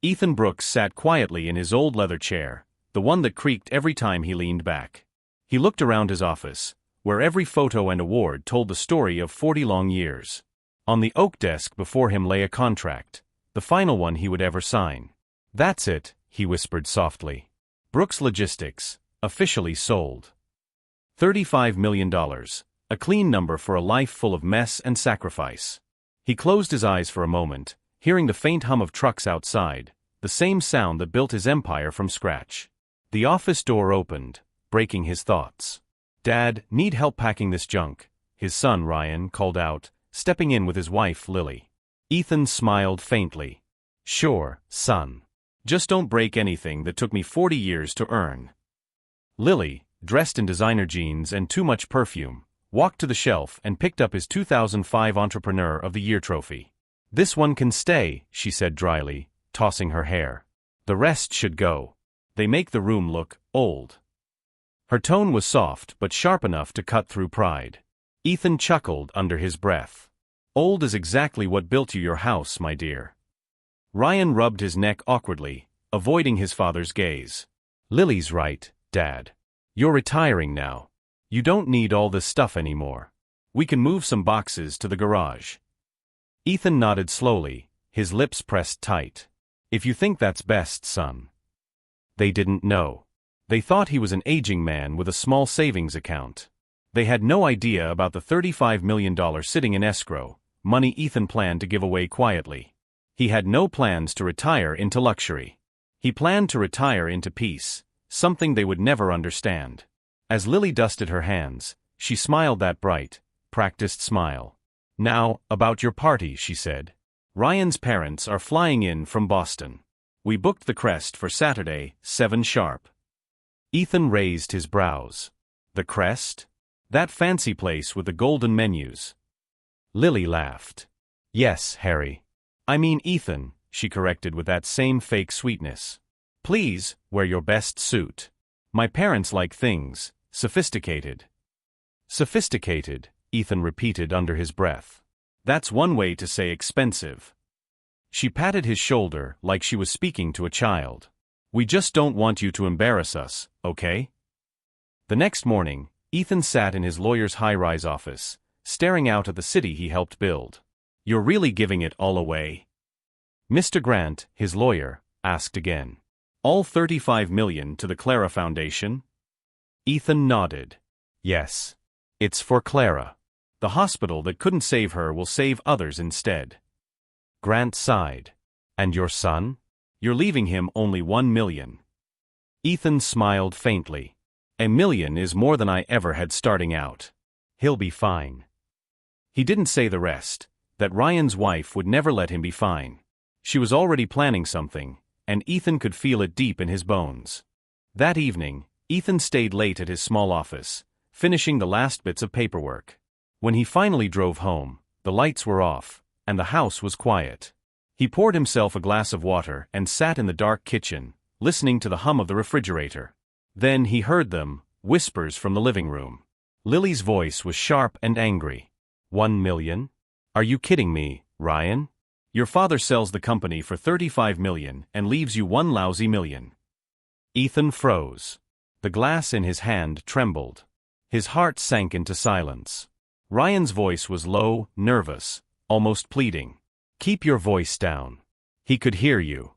Ethan Brooks sat quietly in his old leather chair, the one that creaked every time he leaned back. He looked around his office, where every photo and award told the story of 40 long years. On the oak desk before him lay a contract, the final one he would ever sign. "That's it," he whispered softly. "Brooks Logistics, officially sold. $35 million, a clean number for a life full of mess and sacrifice." He closed his eyes for a moment, hearing the faint hum of trucks outside, the same sound that built his empire from scratch. The office door opened, breaking his thoughts. "Dad, need help packing this junk," his son Ryan called out, stepping in with his wife Lily. Ethan smiled faintly. "Sure, son. Just don't break anything that took me 40 years to earn." Lily, dressed in designer jeans and too much perfume, walked to the shelf and picked up his 2005 Entrepreneur of the Year trophy. "This one can stay," she said dryly, tossing her hair. "The rest should go. They make the room look old." Her tone was soft but sharp enough to cut through pride. Ethan chuckled under his breath. "Old is exactly what built you your house, my dear." Ryan rubbed his neck awkwardly, avoiding his father's gaze. "Lily's right, Dad. You're retiring now. You don't need all this stuff anymore. We can move some boxes to the garage." Ethan nodded slowly, his lips pressed tight. "If you think that's best, son." They didn't know. They thought he was an aging man with a small savings account. They had no idea about the $35 million sitting in escrow, money Ethan planned to give away quietly. He had no plans to retire into luxury. He planned to retire into peace, something they would never understand. As Lily dusted her hands, she smiled that bright, practiced smile. "Now, about your party," she said. "Ryan's parents are flying in from Boston. We booked the Crest for Saturday, 7 sharp." Ethan raised his brows. "The Crest? That fancy place with the golden menus?" Lily laughed. "Yes, Harry. I mean Ethan," she corrected with that same fake sweetness. "Please, wear your best suit. My parents like things sophisticated." "Sophisticated," Ethan repeated under his breath. "That's one way to say expensive." She patted his shoulder like she was speaking to a child. "We just don't want you to embarrass us, okay?" The next morning, Ethan sat in his lawyer's high-rise office, staring out at the city he helped build. "You're really giving it all away?" Mr. Grant, his lawyer, asked again. "All $35 million to the Clara Foundation?" Ethan nodded. "Yes. It's for Clara. The hospital that couldn't save her will save others instead." Grant sighed. "And your son? You're leaving him only $1 million. Ethan smiled faintly. "$1 million is more than I ever had starting out. He'll be fine." He didn't say the rest, that Ryan's wife would never let him be fine. She was already planning something, and Ethan could feel it deep in his bones. That evening, Ethan stayed late at his small office, finishing the last bits of paperwork. When he finally drove home, the lights were off, and the house was quiet. He poured himself a glass of water and sat in the dark kitchen, listening to the hum of the refrigerator. Then he heard them, whispers from the living room. Lily's voice was sharp and angry. $1 million? Are you kidding me, Ryan? Your father sells the company for $35 million and leaves you $1 lousy million. Ethan froze. The glass in his hand trembled. His heart sank into silence. Ryan's voice was low, nervous, almost pleading. "Keep your voice down. He could hear you."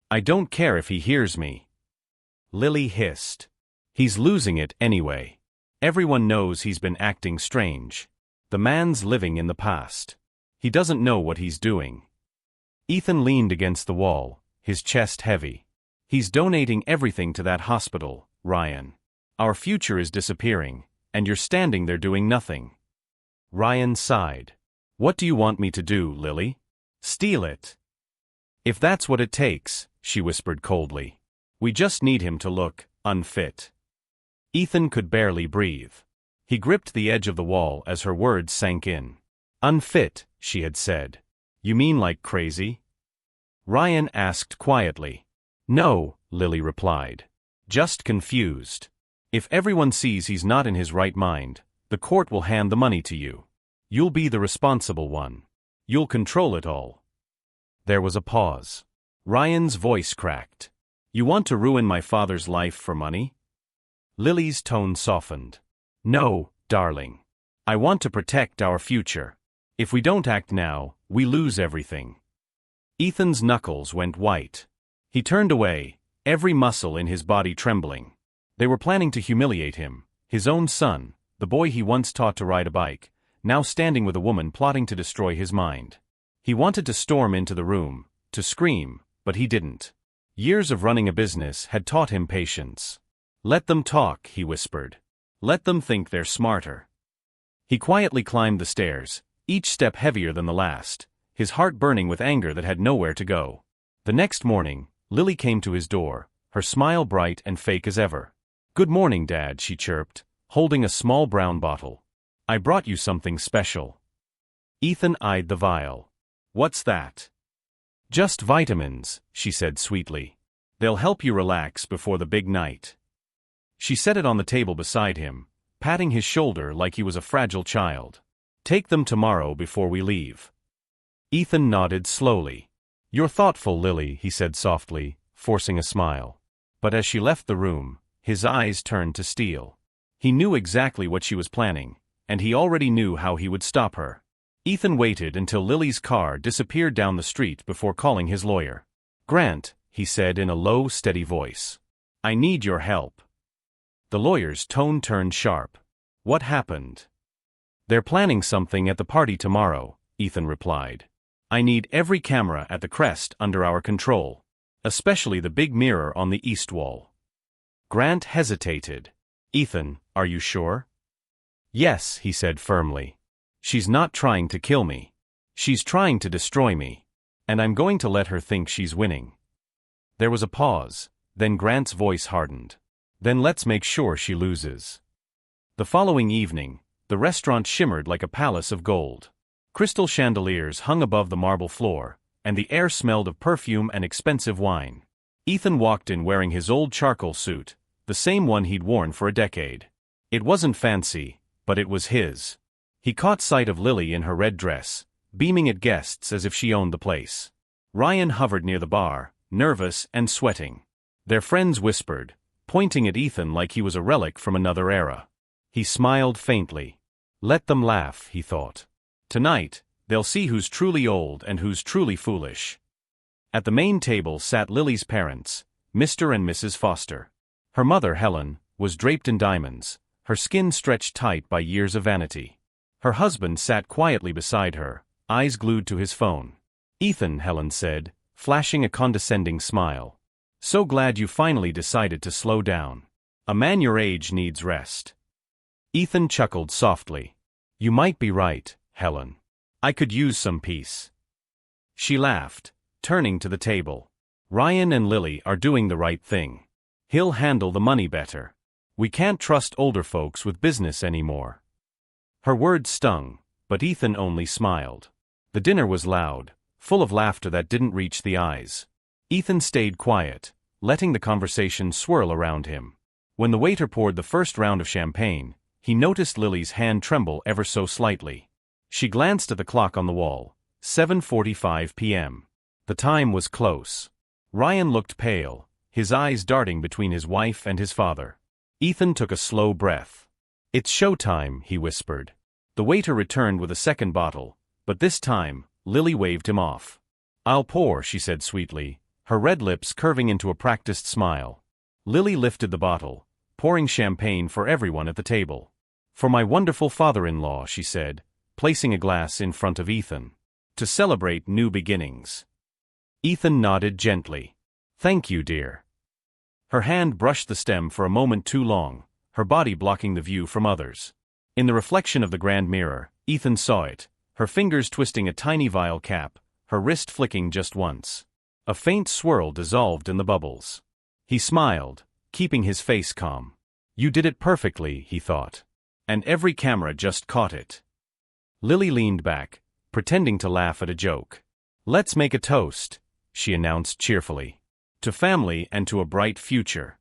"I don't care if he hears me." Lily hissed. "He's losing it anyway. Everyone knows he's been acting strange. The man's living in the past. He doesn't know what he's doing." Ethan leaned against the wall, his chest heavy. "He's donating everything to that hospital, Ryan. Our future is disappearing, and you're standing there doing nothing." Ryan sighed. "What do you want me to do, Lily? Steal it?" "If that's what it takes," she whispered coldly. "We just need him to look unfit." Ethan could barely breathe. He gripped the edge of the wall as her words sank in. "Unfit," she had said. "You mean like crazy?" Ryan asked quietly. "No," Lily replied. "Just confused. If everyone sees he's not in his right mind, the court will hand the money to you. You'll be the responsible one. You'll control it all." There was a pause. Ryan's voice cracked. You want to ruin my father's life for money? Lily's tone softened. No, darling. I want to protect our future. If we don't act now, we lose everything. Ethan's knuckles went white. He turned away, every muscle in his body trembling. They were planning to humiliate him, his own son, the boy he once taught to ride a bike, now standing with a woman plotting to destroy his mind. He wanted to storm into the room, to scream, but he didn't. Years of running a business had taught him patience. Let them talk, he whispered. Let them think they're smarter. He quietly climbed the stairs, each step heavier than the last, his heart burning with anger that had nowhere to go. The next morning, Lily came to his door, her smile bright and fake as ever. Good morning, Dad, she chirped, holding a small brown bottle. I brought you something special. Ethan eyed the vial. What's that? Just vitamins, she said sweetly. They'll help you relax before the big night. She set it on the table beside him, patting his shoulder like he was a fragile child. Take them tomorrow before we leave. Ethan nodded slowly. You're thoughtful, Lily, he said softly, forcing a smile. But as she left the room, his eyes turned to steel. He knew exactly what she was planning, and he already knew how he would stop her. Ethan waited until Lily's car disappeared down the street before calling his lawyer. Grant, he said in a low, steady voice. I need your help. The lawyer's tone turned sharp. What happened? They're planning something at the party tomorrow, Ethan replied. I need every camera at the crest under our control, especially the big mirror on the east wall. Grant hesitated. Ethan, are you sure? Yes, he said firmly. She's not trying to kill me. She's trying to destroy me. And I'm going to let her think she's winning. There was a pause, then Grant's voice hardened. Then let's make sure she loses. The following evening, the restaurant shimmered like a palace of gold. Crystal chandeliers hung above the marble floor, and the air smelled of perfume and expensive wine. Ethan walked in wearing his old charcoal suit, the same one he'd worn for a decade. It wasn't fancy, but it was his. He caught sight of Lily in her red dress, beaming at guests as if she owned the place. Ryan hovered near the bar, nervous and sweating. Their friends whispered, pointing at Ethan like he was a relic from another era. He smiled faintly. Let them laugh, he thought. Tonight, they'll see who's truly old and who's truly foolish. At the main table sat Lily's parents, Mr. and Mrs. Foster. Her mother, Helen, was draped in diamonds, her skin stretched tight by years of vanity. Her husband sat quietly beside her, eyes glued to his phone. Ethan, Helen said, flashing a condescending smile. So glad you finally decided to slow down. A man your age needs rest. Ethan chuckled softly. You might be right, Helen. I could use some peace. She laughed, turning to the table. Ryan and Lily are doing the right thing. He'll handle the money better. We can't trust older folks with business anymore. Her words stung, but Ethan only smiled. The dinner was loud, full of laughter that didn't reach the eyes. Ethan stayed quiet, letting the conversation swirl around him. When the waiter poured the first round of champagne, he noticed Lily's hand tremble ever so slightly. She glanced at the clock on the wall. 7:45 p.m. The time was close. Ryan looked pale, his eyes darting between his wife and his father. Ethan took a slow breath. It's showtime, he whispered. The waiter returned with a second bottle, but this time, Lily waved him off. I'll pour, she said sweetly, her red lips curving into a practiced smile. Lily lifted the bottle, pouring champagne for everyone at the table. For my wonderful father-in-law, she said, placing a glass in front of Ethan. To celebrate new beginnings. Ethan nodded gently. Thank you, dear. Her hand brushed the stem for a moment too long, her body blocking the view from others. In the reflection of the grand mirror, Ethan saw it, her fingers twisting a tiny vial cap, her wrist flicking just once. A faint swirl dissolved in the bubbles. He smiled, keeping his face calm. You did it perfectly, he thought. And every camera just caught it. Lily leaned back, pretending to laugh at a joke. Let's make a toast, she announced cheerfully. To family and to a bright future.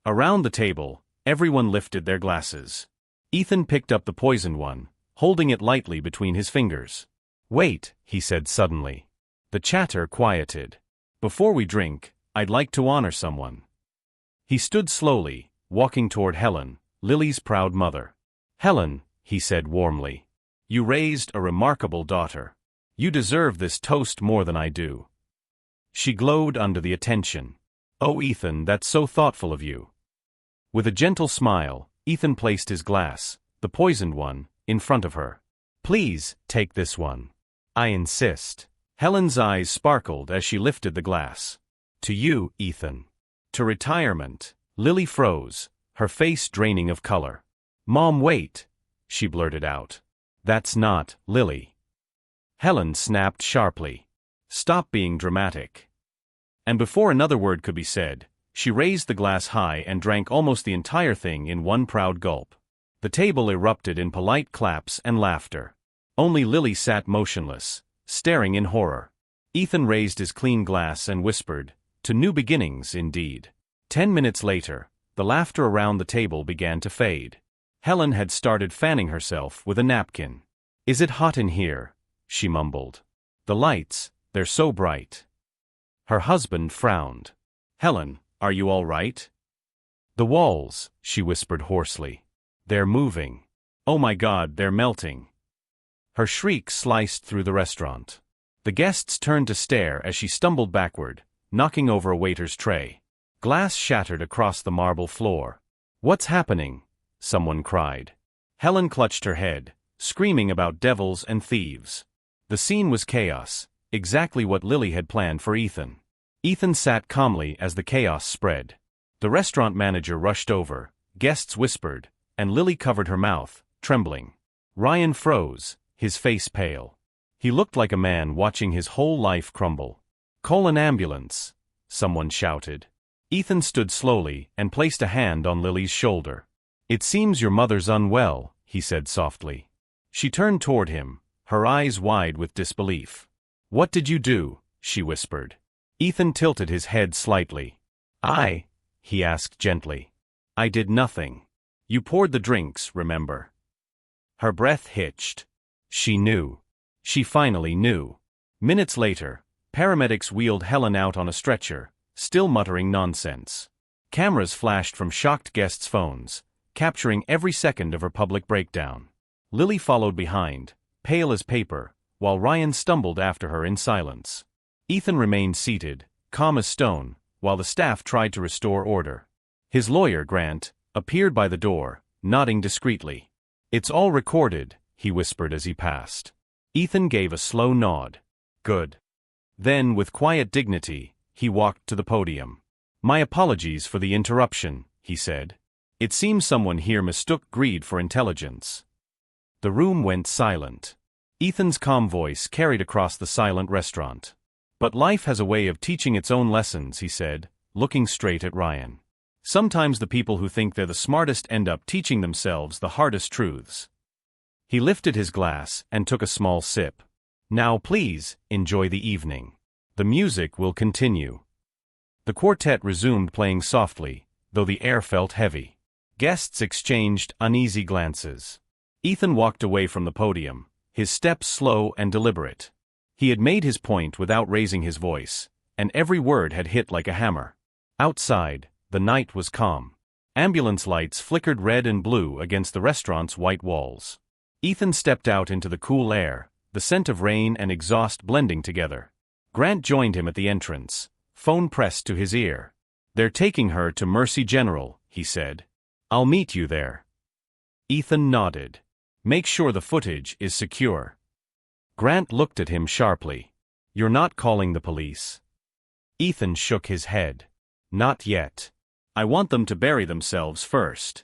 Around the table, everyone lifted their glasses. Ethan picked up the poisoned one, holding it lightly between his fingers. Wait, he said suddenly. The chatter quieted. Before we drink, I'd like to honor someone. He stood slowly, walking toward Helen, Lily's proud mother. Helen, he said warmly, you raised a remarkable daughter. You deserve this toast more than I do. She glowed under the attention. Oh, Ethan, that's so thoughtful of you. With a gentle smile, Ethan placed his glass, the poisoned one, in front of her. Please, take this one. I insist. Helen's eyes sparkled as she lifted the glass. To you, Ethan. To retirement. Lily froze, her face draining of color. Mom, wait, she blurted out. That's not, Lily. Helen snapped sharply. Stop being dramatic. And before another word could be said, she raised the glass high and drank almost the entire thing in one proud gulp. The table erupted in polite claps and laughter. Only Lily sat motionless, staring in horror. Ethan raised his clean glass and whispered, to new beginnings indeed. 10 minutes later, the laughter around the table began to fade. Helen had started fanning herself with a napkin. Is it hot in here? She mumbled. The lights, they're so bright. Her husband frowned. Helen, are you all right? The walls, she whispered hoarsely. They're moving. Oh my God, they're melting. Her shriek sliced through the restaurant. The guests turned to stare as she stumbled backward, knocking over a waiter's tray. Glass shattered across the marble floor. What's happening? Someone cried. Helen clutched her head, screaming about devils and thieves. The scene was chaos, exactly what Lily had planned for Ethan. Ethan sat calmly as the chaos spread. The restaurant manager rushed over, guests whispered, and Lily covered her mouth, trembling. Ryan froze, his face pale. He looked like a man watching his whole life crumble. Call an ambulance, someone shouted. Ethan stood slowly and placed a hand on Lily's shoulder. It seems your mother's unwell, he said softly. She turned toward him, her eyes wide with disbelief. What did you do? She whispered. Ethan tilted his head slightly. He asked gently. I did nothing. You poured the drinks, remember? Her breath hitched. She knew. She finally knew. Minutes later, paramedics wheeled Helen out on a stretcher, still muttering nonsense. Cameras flashed from shocked guests' phones, capturing every second of her public breakdown. Lily followed behind, pale as paper, while Ryan stumbled after her in silence. Ethan remained seated, calm as stone, while the staff tried to restore order. His lawyer, Grant, appeared by the door, nodding discreetly. It's all recorded, he whispered as he passed. Ethan gave a slow nod. Good. Then, with quiet dignity, he walked to the podium. My apologies for the interruption, he said. It seems someone here mistook greed for intelligence. The room went silent. Ethan's calm voice carried across the silent restaurant. But life has a way of teaching its own lessons, he said, looking straight at Ryan. Sometimes the people who think they're the smartest end up teaching themselves the hardest truths. He lifted his glass and took a small sip. Now please, enjoy the evening. The music will continue. The quartet resumed playing softly, though the air felt heavy. Guests exchanged uneasy glances. Ethan walked away from the podium, his steps slow and deliberate. He had made his point without raising his voice, and every word had hit like a hammer. Outside, the night was calm. Ambulance lights flickered red and blue against the restaurant's white walls. Ethan stepped out into the cool air, the scent of rain and exhaust blending together. Grant joined him at the entrance, phone pressed to his ear. They're taking her to Mercy General, he said. I'll meet you there. Ethan nodded. Make sure the footage is secure. Grant looked at him sharply. You're not calling the police? Ethan shook his head. Not yet. I want them to bury themselves first.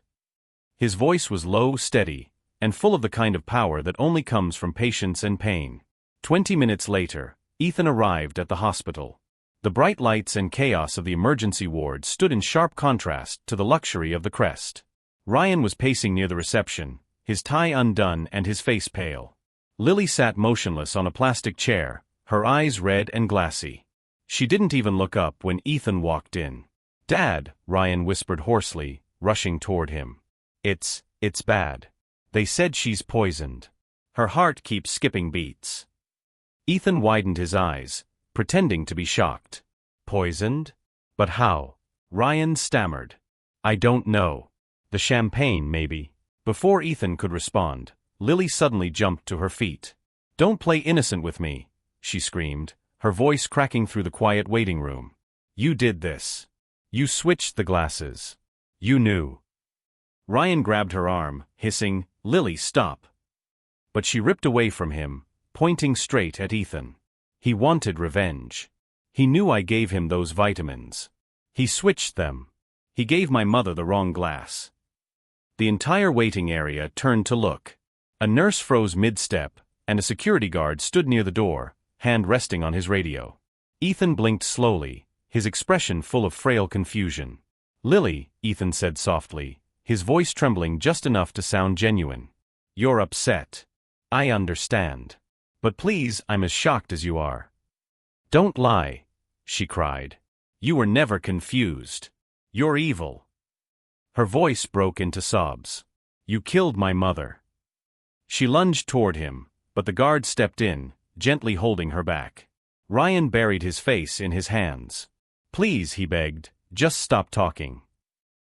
His voice was low, steady, and full of the kind of power that only comes from patience and pain. 20 minutes later, Ethan arrived at the hospital. The bright lights and chaos of the emergency ward stood in sharp contrast to the luxury of the Crest. Ryan was pacing near the reception, his tie undone and his face pale. Lily sat motionless on a plastic chair, her eyes red and glassy. She didn't even look up when Ethan walked in. Dad, Ryan whispered hoarsely, rushing toward him. It's bad. They said she's poisoned. Her heart keeps skipping beats. Ethan widened his eyes, pretending to be shocked. Poisoned? But how? Ryan stammered. I don't know. The champagne, maybe. Before Ethan could respond, Lily suddenly jumped to her feet. Don't play innocent with me, she screamed, her voice cracking through the quiet waiting room. You did this. You switched the glasses. You knew. Ryan grabbed her arm, hissing, Lily, stop. But she ripped away from him, pointing straight at Ethan. He wanted revenge. He knew I gave him those vitamins. He switched them. He gave my mother the wrong glass. The entire waiting area turned to look. A nurse froze mid-step, and a security guard stood near the door, hand resting on his radio. Ethan blinked slowly, his expression full of frail confusion. Lily, Ethan said softly, his voice trembling just enough to sound genuine. You're upset. I understand. But please, I'm as shocked as you are. Don't lie, she cried. You were never confused. You're evil. Her voice broke into sobs. You killed my mother. She lunged toward him, but the guard stepped in, gently holding her back. Ryan buried his face in his hands. Please, he begged, just stop talking.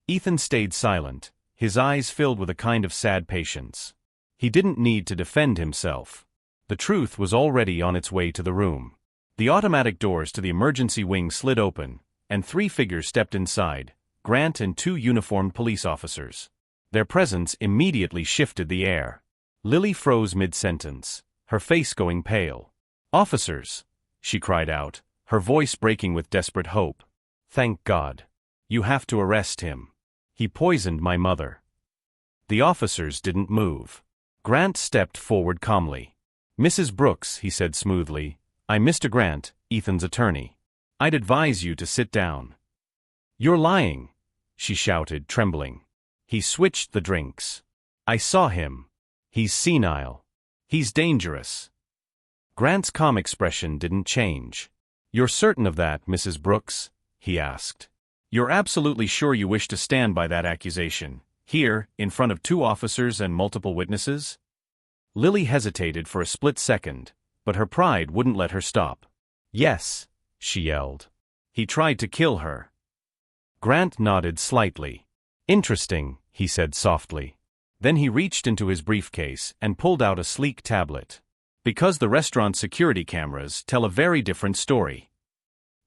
Ethan stayed silent, his eyes filled with a kind of sad patience. He didn't need to defend himself. The truth was already on its way to the room. The automatic doors to the emergency wing slid open, and 3 figures stepped inside, Grant and 2 uniformed police officers. Their presence immediately shifted the air. Lily froze mid-sentence, her face going pale. Officers, she cried out, her voice breaking with desperate hope. Thank God. You have to arrest him. He poisoned my mother. The officers didn't move. Grant stepped forward calmly. Mrs. Brooks, he said smoothly, I'm Mr. Grant, Ethan's attorney. I'd advise you to sit down. You're lying, she shouted, trembling. He switched the drinks. I saw him. He's senile. He's dangerous. Grant's calm expression didn't change. You're certain of that, Mrs. Brooks? He asked. You're absolutely sure you wish to stand by that accusation, here, in front of 2 officers and multiple witnesses? Lily hesitated for a split second, but her pride wouldn't let her stop. Yes, she yelled. He tried to kill her. Grant nodded slightly. Interesting, he said softly. Then he reached into his briefcase and pulled out a sleek tablet. Because the restaurant's security cameras tell a very different story.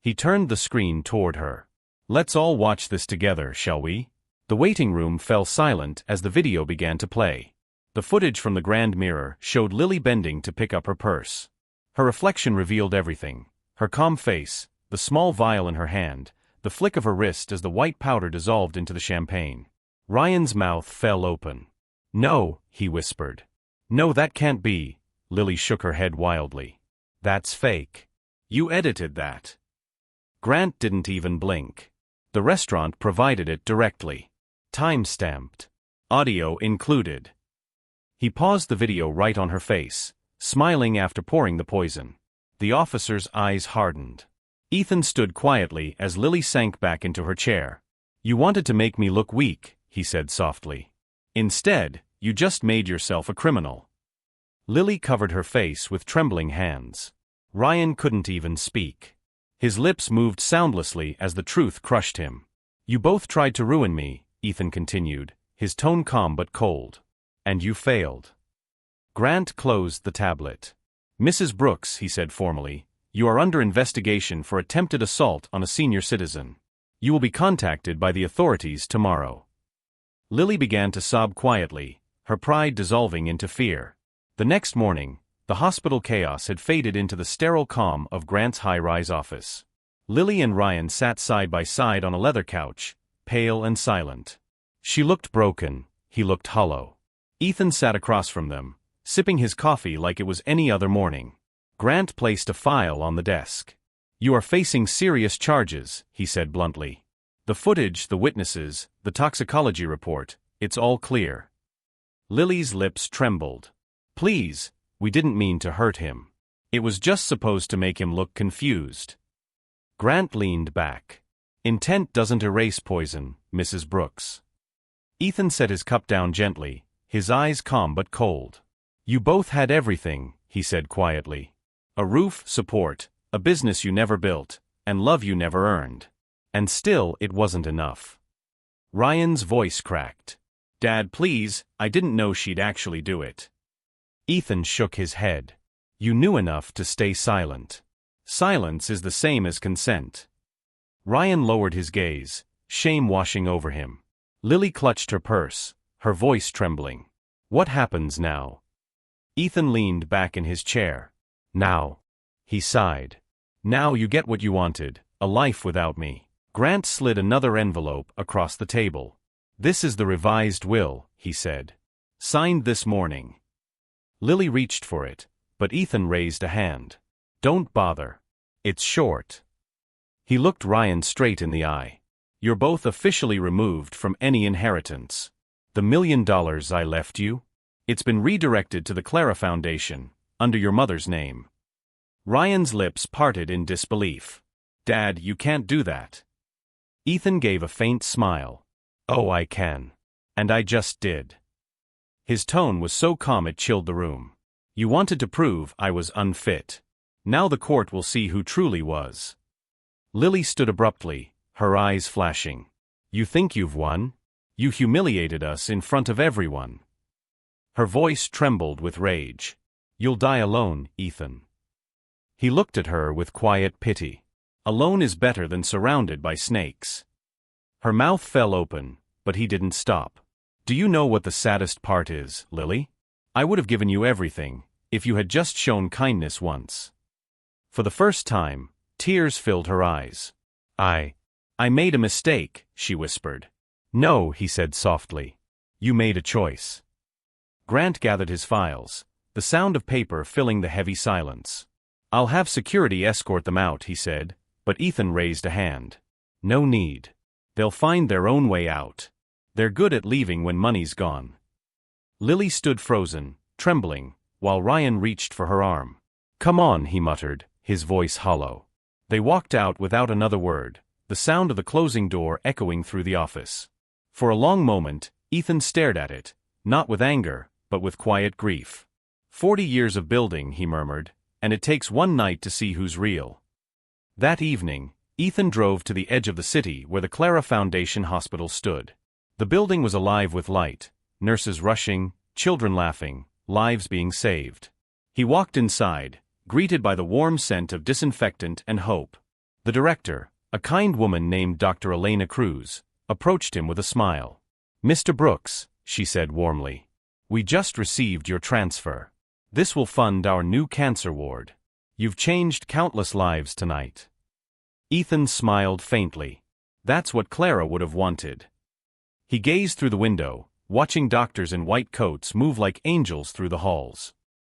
He turned the screen toward her. Let's all watch this together, shall we? The waiting room fell silent as the video began to play. The footage from the grand mirror showed Lily bending to pick up her purse. Her reflection revealed everything. Her calm face, the small vial in her hand, the flick of her wrist as the white powder dissolved into the champagne. Ryan's mouth fell open. No, he whispered. No, that can't be. Lily shook her head wildly. That's fake. You edited that. Grant didn't even blink. The restaurant provided it directly. Time-stamped. Audio included. He paused the video right on her face, smiling after pouring the poison. The officer's eyes hardened. Ethan stood quietly as Lily sank back into her chair. You wanted to make me look weak, he said softly. Instead, you just made yourself a criminal. Lily covered her face with trembling hands. Ryan couldn't even speak. His lips moved soundlessly as the truth crushed him. You both tried to ruin me, Ethan continued, his tone calm but cold. And you failed. Grant closed the tablet. Mrs. Brooks, he said formally, you are under investigation for attempted assault on a senior citizen. You will be contacted by the authorities tomorrow. Lily began to sob quietly, her pride dissolving into fear. The next morning, the hospital chaos had faded into the sterile calm of Grant's high-rise office. Lily and Ryan sat side by side on a leather couch, pale and silent. She looked broken, he looked hollow. Ethan sat across from them, sipping his coffee like it was any other morning. Grant placed a file on the desk. You are facing serious charges, he said bluntly. The footage, the witnesses, the toxicology report, it's all clear. Lily's lips trembled. Please, we didn't mean to hurt him. It was just supposed to make him look confused. Grant leaned back. Intent doesn't erase poison, Mrs. Brooks. Ethan set his cup down gently, his eyes calm but cold. You both had everything, he said quietly. A roof, support, a business you never built, and love you never earned. And still, it wasn't enough. Ryan's voice cracked. Dad, please, I didn't know she'd actually do it. Ethan shook his head. You knew enough to stay silent. Silence is the same as consent. Ryan lowered his gaze, shame washing over him. Lily clutched her purse, her voice trembling. What happens now? Ethan leaned back in his chair. Now. He sighed. Now you get what you wanted, a life without me. Grant slid another envelope across the table. This is the revised will, he said. Signed this morning. Lily reached for it, but Ethan raised a hand. Don't bother. It's short. He looked Ryan straight in the eye. You're both officially removed from any inheritance. The $1 million I left you? It's been redirected to the Clara Foundation, under your mother's name. Ryan's lips parted in disbelief. Dad, you can't do that. Ethan gave a faint smile. Oh, I can. And I just did. His tone was so calm it chilled the room. You wanted to prove I was unfit. Now the court will see who truly was. Lily stood abruptly, her eyes flashing. You think you've won? You humiliated us in front of everyone. Her voice trembled with rage. You'll die alone, Ethan. He looked at her with quiet pity. Alone is better than surrounded by snakes. Her mouth fell open, but he didn't stop. Do you know what the saddest part is, Lily? I would have given you everything, if you had just shown kindness once. For the first time, tears filled her eyes. I made a mistake, she whispered. No, he said softly. You made a choice. Grant gathered his files, the sound of paper filling the heavy silence. I'll have security escort them out, he said, but Ethan raised a hand. No need. They'll find their own way out. They're good at leaving when money's gone. Lily stood frozen, trembling, while Ryan reached for her arm. Come on, he muttered, his voice hollow. They walked out without another word, the sound of the closing door echoing through the office. For a long moment, Ethan stared at it, not with anger, but with quiet grief. 40 years of building, he murmured, and it takes one night to see who's real. That evening, Ethan drove to the edge of the city where the Clara Foundation Hospital stood. The building was alive with light, nurses rushing, children laughing, lives being saved. He walked inside, greeted by the warm scent of disinfectant and hope. The director, a kind woman named Dr. Elena Cruz, approached him with a smile. Mr. Brooks, she said warmly, we just received your transfer. This will fund our new cancer ward. You've changed countless lives tonight. Ethan smiled faintly. That's what Clara would have wanted. He gazed through the window, watching doctors in white coats move like angels through the halls.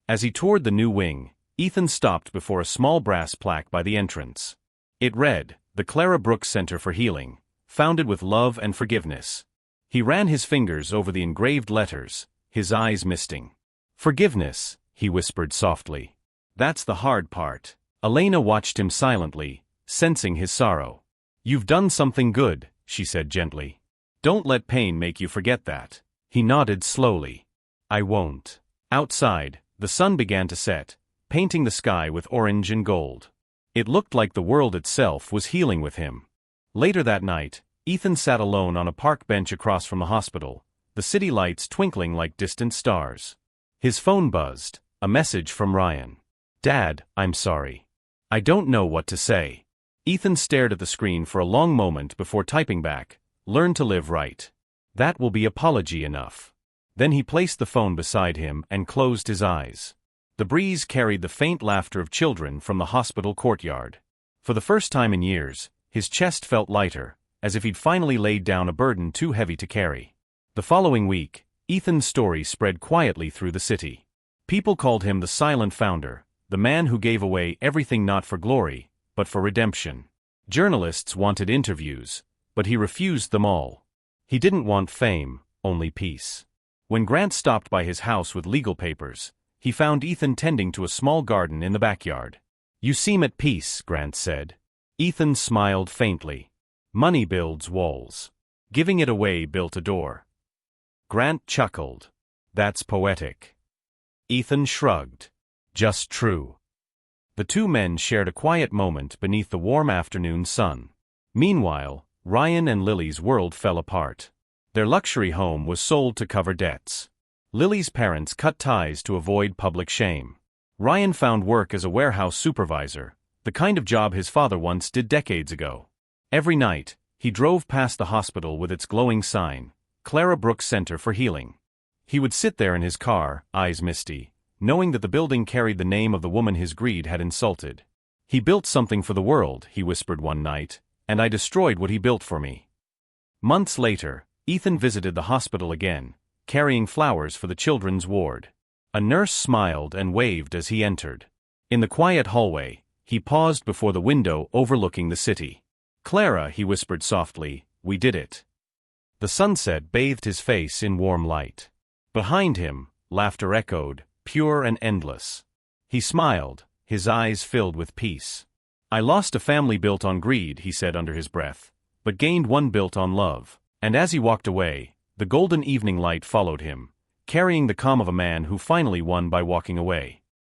As he toured the new wing, Ethan stopped before a small brass plaque by the entrance. It read, The Clara Brooks Center for Healing, founded with love and forgiveness. He ran his fingers over the engraved letters, his eyes misting. Forgiveness, he whispered softly. That's the hard part. Elena watched him silently, sensing his sorrow. You've done something good, she said gently. Don't let pain make you forget that. He nodded slowly. I won't. Outside, the sun began to set, painting the sky with orange and gold. It looked like the world itself was healing with him. Later that night, Ethan sat alone on a park bench across from the hospital, the city lights twinkling like distant stars. His phone buzzed, a message from Ryan. Dad, I'm sorry. I don't know what to say. Ethan stared at the screen for a long moment before typing back, Learn to live right. That will be apology enough. Then he placed the phone beside him and closed his eyes. The breeze carried the faint laughter of children from the hospital courtyard. For the first time in years, his chest felt lighter, as if he'd finally laid down a burden too heavy to carry. The following week, Ethan's story spread quietly through the city. People called him the silent founder, the man who gave away everything not for glory, but for redemption. Journalists wanted interviews, but he refused them all. He didn't want fame, only peace. When Grant stopped by his house with legal papers, he found Ethan tending to a small garden in the backyard. You seem at peace, Grant said. Ethan smiled faintly. Money builds walls. Giving it away built a door. Grant chuckled. That's poetic. Ethan shrugged. Just true. The two men shared a quiet moment beneath the warm afternoon sun. Meanwhile, Ryan and Lily's world fell apart. Their luxury home was sold to cover debts. Lily's parents cut ties to avoid public shame. Ryan found work as a warehouse supervisor, the kind of job his father once did decades ago. Every night, he drove past the hospital with its glowing sign, Clara Brooks Center for Healing. He would sit there in his car, eyes misty, knowing that the building carried the name of the woman his greed had insulted. "He built something for the world," he whispered one night, "and I destroyed what he built for me." Months later, Ethan visited the hospital again, carrying flowers for the children's ward. A nurse smiled and waved as he entered. In the quiet hallway, he paused before the window overlooking the city. "Clara," he whispered softly, "we did it." The sunset bathed his face in warm light. Behind him, laughter echoed, pure and endless. He smiled, his eyes filled with peace. "I lost a family built on greed," he said under his breath, "but gained one built on love." And as he walked away, the golden evening light followed him, carrying the calm of a man who finally won by walking away.